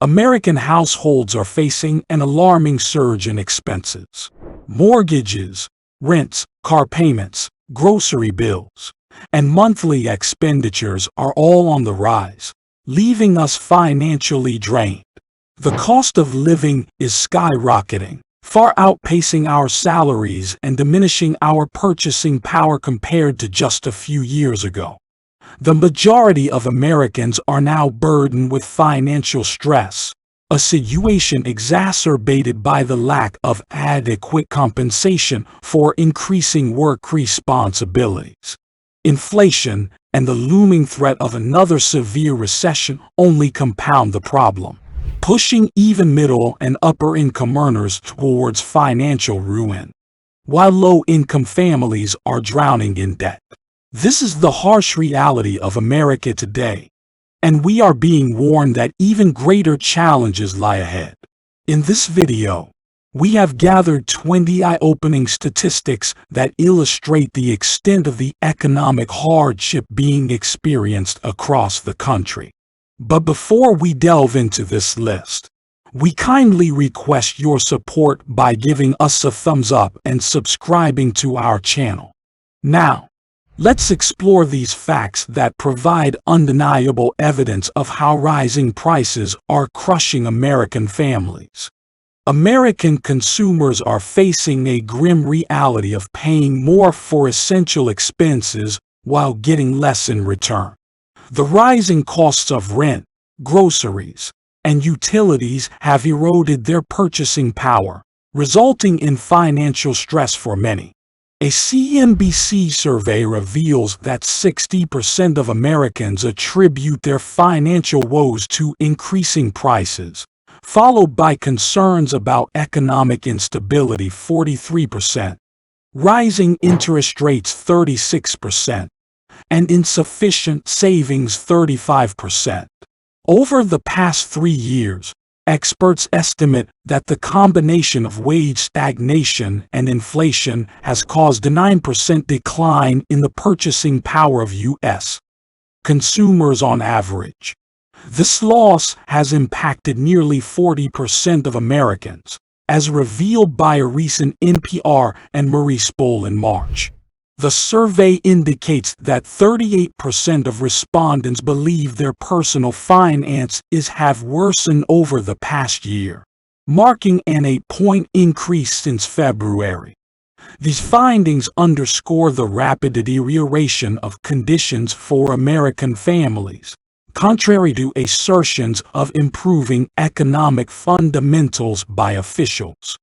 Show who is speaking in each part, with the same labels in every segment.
Speaker 1: American households are facing an alarming surge in expenses. Mortgages, rents, car payments, grocery bills, and monthly expenditures are all on the rise, leaving us financially drained. The cost of living is skyrocketing, far outpacing our salaries and diminishing our purchasing power compared to just a few years ago. The majority of Americans are now burdened with financial stress, a situation exacerbated by the lack of adequate compensation for increasing work responsibilities. Inflation and the looming threat of another severe recession only compound the problem, pushing even middle and upper-income earners towards financial ruin, while low-income families are drowning in debt. This is the harsh reality of America today, and we are being warned that even greater challenges lie ahead. In this video, we have gathered 20 eye-opening statistics that illustrate the extent of the economic hardship being experienced across the country. But before we delve into this list, we kindly request your support by giving us a thumbs up and subscribing to our channel. Now, let's explore these facts that provide undeniable evidence of how rising prices are crushing American families. American consumers are facing a grim reality of paying more for essential expenses while getting less in return. The rising costs of rent, groceries, and utilities have eroded their purchasing power, resulting in financial stress for many. A CNBC survey reveals that 60% of Americans attribute their financial woes to increasing prices, followed by concerns about economic instability 43%, rising interest rates 36%, and insufficient savings 35%. Over the past 3 years, experts estimate that the combination of wage stagnation and inflation has caused a 9% decline in the purchasing power of U.S. consumers on average. This loss has impacted nearly 40% of Americans, as revealed by a recent NPR and Maurice poll in March. The survey indicates that 38% of respondents believe their personal finances have worsened over the past year, marking an 8-point increase since February. These findings underscore the rapid deterioration of conditions for American families, contrary to assertions of improving economic fundamentals by officials.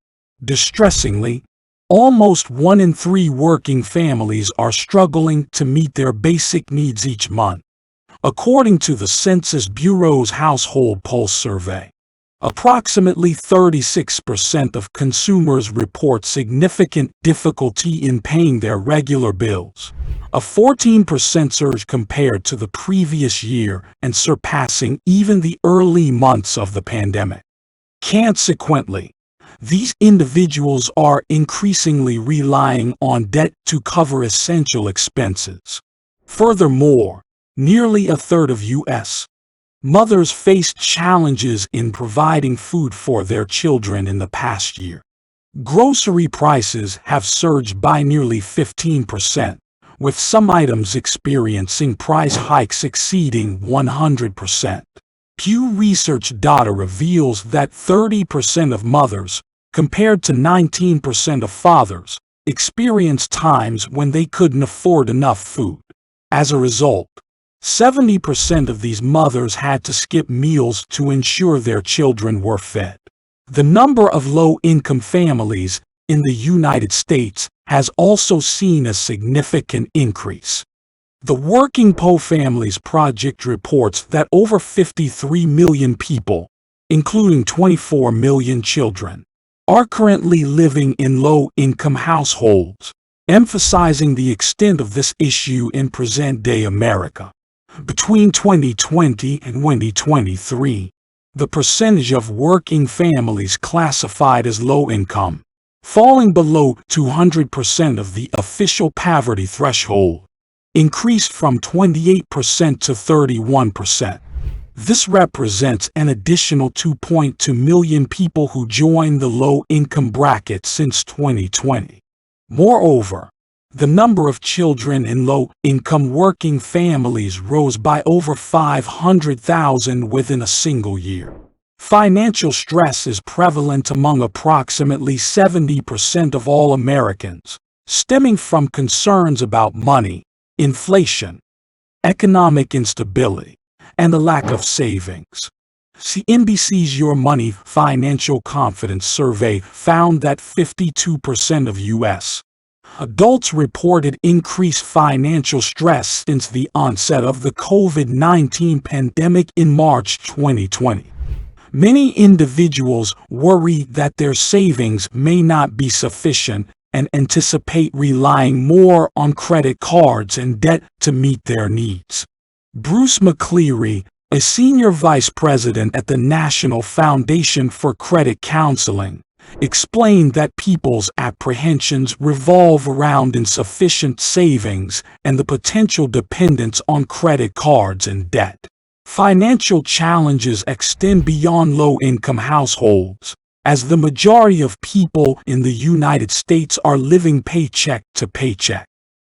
Speaker 1: Distressingly, almost 1 in 3 working families are struggling to meet their basic needs each month, according to the Census Bureau's Household Pulse survey. Approximately 36% of consumers report significant difficulty in paying their regular bills, a 14% surge compared to the previous year and surpassing even the early months of the pandemic. Consequently, these individuals are increasingly relying on debt to cover essential expenses. Furthermore, nearly a third of U.S. mothers faced challenges in providing food for their children in the past year. Grocery prices have surged by nearly 15%, with some items experiencing price hikes exceeding 100%. Pew Research data reveals that 30% of mothers, compared to 19% of fathers, experienced times when they couldn't afford enough food. As a result, 70% of these mothers had to skip meals to ensure their children were fed. The number of low-income families in the United States has also seen a significant increase. The Working Poor Families Project reports that over 53 million people, including 24 million children, are currently living in low-income households, emphasizing the extent of this issue in present-day America. Between 2020 and 2023, the percentage of working families classified as low-income, falling below 200% of the official poverty threshold, increased from 28% to 31%. This represents an additional 2.2 million people who joined the low-income bracket since 2020. Moreover, the number of children in low-income working families rose by over 500,000 within a single year. Financial stress is prevalent among approximately 70% of all Americans, stemming from concerns about money, inflation, economic instability, and a lack of savings. CNBC's Your Money Financial Confidence Survey found that 52% of U.S. adults reported increased financial stress since the onset of the COVID-19 pandemic in March 2020. Many individuals worry that their savings may not be sufficient and anticipate relying more on credit cards and debt to meet their needs. Bruce McCleary, a senior vice president at the National Foundation for Credit Counseling, explained that people's apprehensions revolve around insufficient savings and the potential dependence on credit cards and debt. Financial challenges extend beyond low-income households, as the majority of people in the United States are living paycheck to paycheck.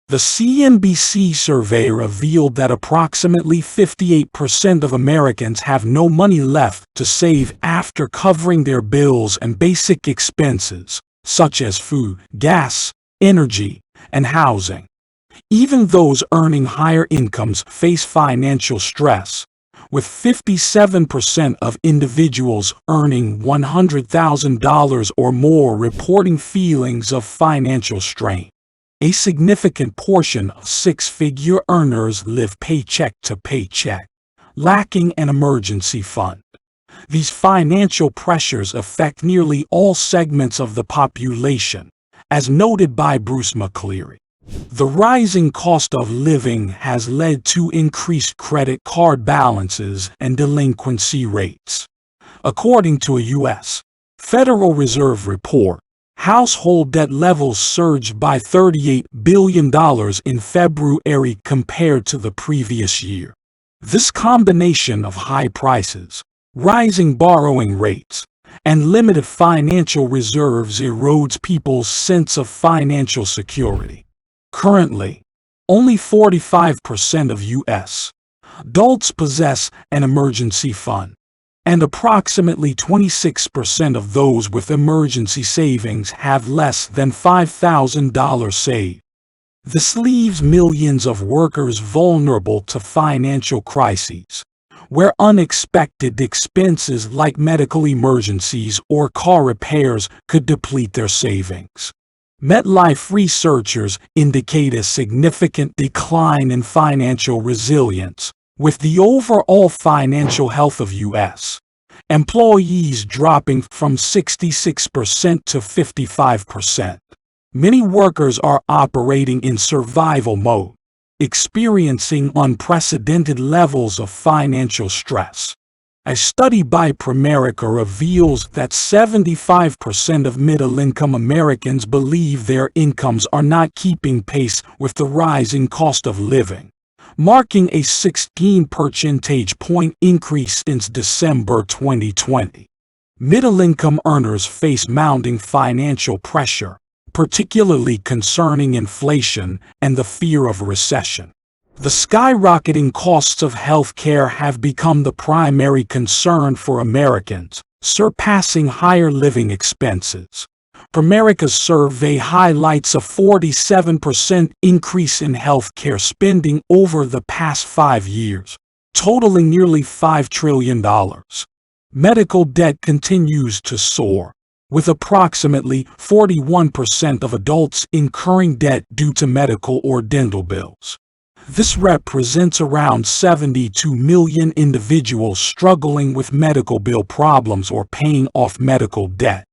Speaker 1: The CNBC survey revealed that approximately 58% of Americans have no money left to save after covering their bills and basic expenses, such as food, gas, energy, and housing. Even those earning higher incomes face financial stress, with 57% of individuals earning $100,000 or more reporting feelings of financial strain. A significant portion of six-figure earners live paycheck to paycheck, lacking an emergency fund. These financial pressures affect nearly all segments of the population, as noted by Bruce McCleary. The rising cost of living has led to increased credit card balances and delinquency rates. According to a U.S. Federal Reserve report, household debt levels surged by $38 billion in February compared to the previous year. This combination of high prices, rising borrowing rates, and limited financial reserves erodes people's sense of financial security. Currently, only 45% of U.S. adults possess an emergency fund, and approximately 26% of those with emergency savings have less than $5,000 saved. This leaves millions of workers vulnerable to financial crises, where unexpected expenses like medical emergencies or car repairs could deplete their savings. MetLife researchers indicate a significant decline in financial resilience, with the overall financial health of U.S. employees dropping from 66% to 55%. Many workers are operating in survival mode, experiencing unprecedented levels of financial stress. A study by Primerica reveals that 75% of middle-income Americans believe their incomes are not keeping pace with the rising cost of living, marking a 16 percentage point increase since December 2020. Middle-income earners face mounting financial pressure, particularly concerning inflation and the fear of recession. The skyrocketing costs of health care have become the primary concern for Americans, surpassing higher living expenses. Primerica's survey highlights a 47% increase in health care spending over the past 5 years, totaling nearly $5 trillion. Medical debt continues to soar, with approximately 41% of adults incurring debt due to medical or dental bills. This represents around 72 million individuals struggling with medical bill problems or paying off medical debt,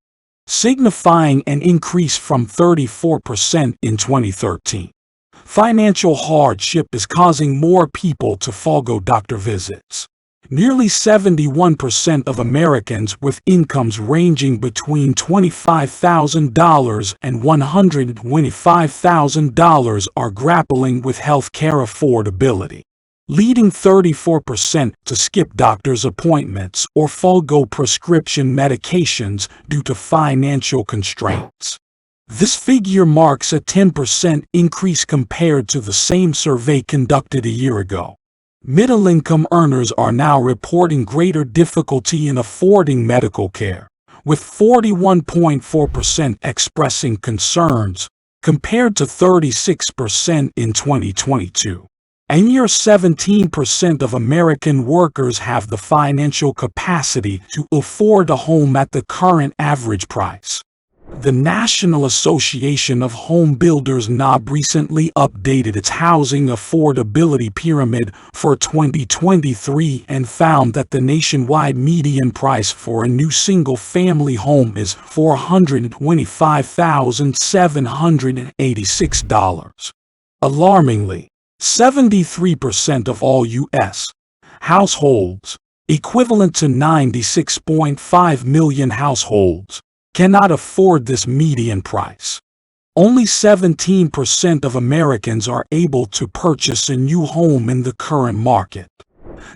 Speaker 1: signifying an increase from 34% in 2013. Financial hardship is causing more people to forego doctor visits. Nearly 71% of Americans with incomes ranging between $25,000 and $125,000 are grappling with health care affordability. leading 34% to skip doctor's appointments or forego prescription medications due to financial constraints. This figure marks a 10% increase compared to the same survey conducted a year ago. Middle-income earners are now reporting greater difficulty in affording medical care, with 41.4% expressing concerns, compared to 36% in 2022. And near 17% of American workers have the financial capacity to afford a home at the current average price. The National Association of Home Builders (NAHB) recently updated its housing affordability pyramid for 2023 and found that the nationwide median price for a new single-family home is $425,786. Alarmingly, 73% of all U.S. households, equivalent to 96.5 million households, cannot afford this median price. Only 17% of Americans are able to purchase a new home in the current market.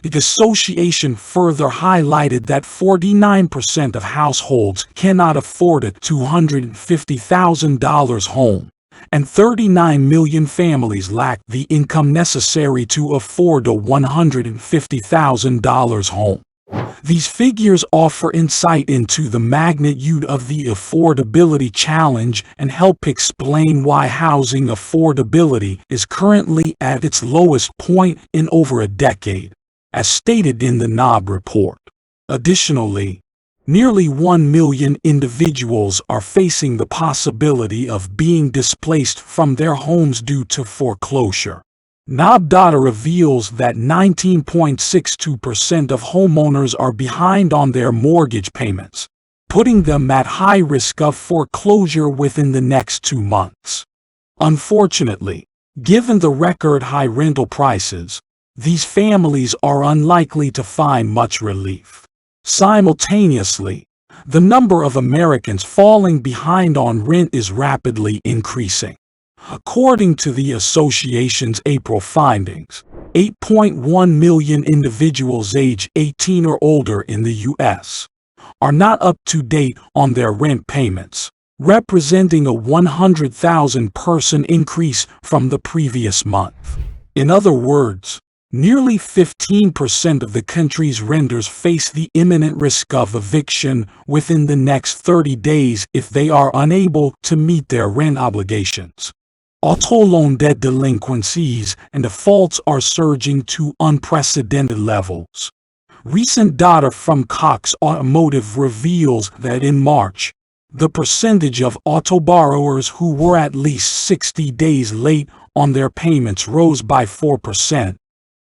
Speaker 1: The association further highlighted that 49% of households cannot afford a $250,000 home, and 39 million families lack the income necessary to afford a $150,000 home. These figures offer insight into the magnitude of the affordability challenge and help explain why housing affordability is currently at its lowest point in over a decade, as stated in the NAHB report. Additionally, nearly 1 million individuals are facing the possibility of being displaced from their homes due to foreclosure. NAHB data reveals that 19.62% of homeowners are behind on their mortgage payments, putting them at high risk of foreclosure within the next 2 months. Unfortunately, given the record high rental prices, these families are unlikely to find much relief. Simultaneously, the number of Americans falling behind on rent is rapidly increasing. According to the association's April findings, 8.1 million individuals age 18 or older in the U.S. are not up to date on their rent payments, representing a 100,000-person increase from the previous month. In other words, nearly 15% of the country's renters face the imminent risk of eviction within the next 30 days if they are unable to meet their rent obligations. Auto loan debt delinquencies and defaults are surging to unprecedented levels. Recent data from Cox Automotive reveals that in March, the percentage of auto borrowers who were at least 60 days late on their payments rose by 4%,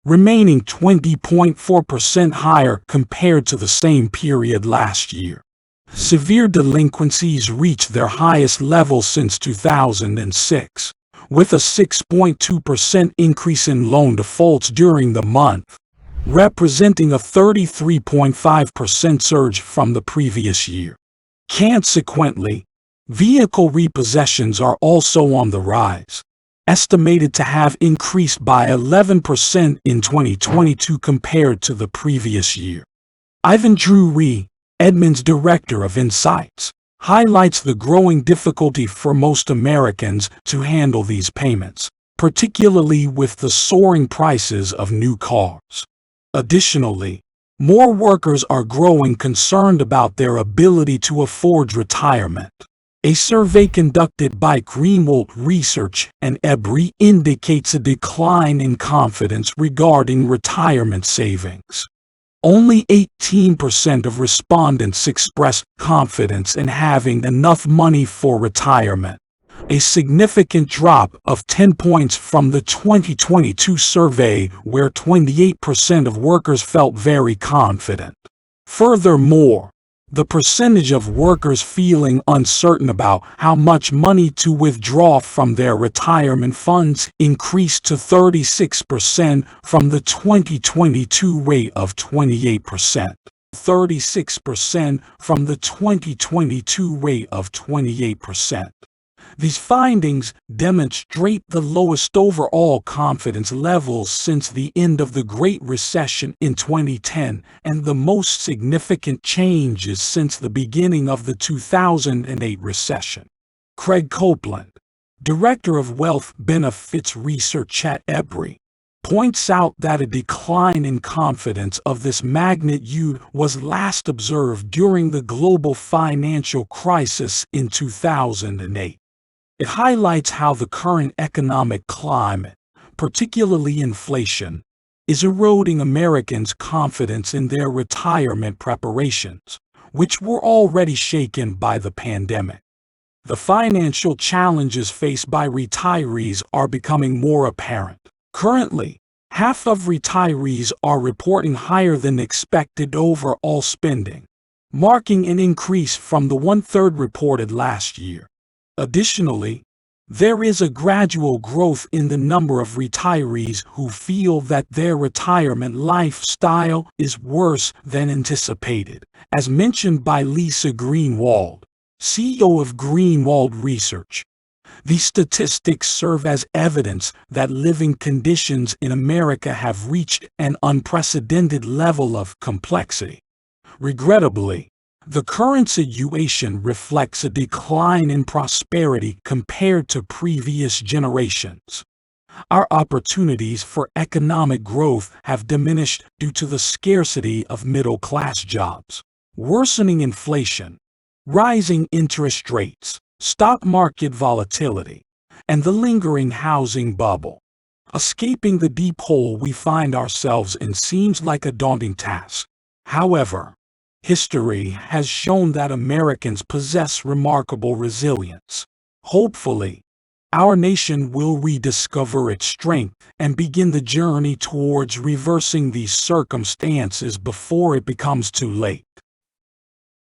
Speaker 1: remaining 20.4% higher compared to the same period last year. Severe delinquencies reached their highest level since 2006. With a 6.2% increase in loan defaults during the month, representing a 33.5% surge from the previous year. Consequently, vehicle repossessions are also on the rise, estimated to have increased by 11% in 2022 compared to the previous year. Ivan Drury, Edmunds Director of Insights, highlights the growing difficulty for most Americans to handle these payments, particularly with the soaring prices of new cars. Additionally, more workers are growing concerned about their ability to afford retirement. A survey conducted by Greenwald Research and EBRI indicates a decline in confidence regarding retirement savings. Only 18% of respondents expressed confidence in having enough money for retirement, a significant drop of 10 points from the 2022 survey where 28% of workers felt very confident. Furthermore, the percentage of workers feeling uncertain about how much money to withdraw from their retirement funds increased to 36% from the 2022 rate of 28%. 36% from the 2022 rate of 28%. These findings demonstrate the lowest overall confidence levels since the end of the Great Recession in 2010 and the most significant changes since the beginning of the 2008 recession. Craig Copeland, Director of Wealth Benefits Research at EBRI, points out that a decline in confidence of this magnitude was last observed during the global financial crisis in 2008. It highlights how the current economic climate, particularly inflation, is eroding Americans' confidence in their retirement preparations, which were already shaken by the pandemic. The financial challenges faced by retirees are becoming more apparent. Currently, half of retirees are reporting higher than expected overall spending, marking an increase from the one-third reported last year. Additionally, there is a gradual growth in the number of retirees who feel that their retirement lifestyle is worse than anticipated, as mentioned by Lisa Greenwald, CEO of Greenwald Research. These statistics serve as evidence that living conditions in America have reached an unprecedented level of complexity. Regrettably, the current situation reflects a decline in prosperity compared to previous generations. Our opportunities for economic growth have diminished due to the scarcity of middle-class jobs, worsening inflation, rising interest rates, stock market volatility, and the lingering housing bubble. Escaping the deep hole we find ourselves in seems like a daunting task. However, history has shown that Americans possess remarkable resilience. Hopefully, our nation will rediscover its strength and begin the journey towards reversing these circumstances before it becomes too late.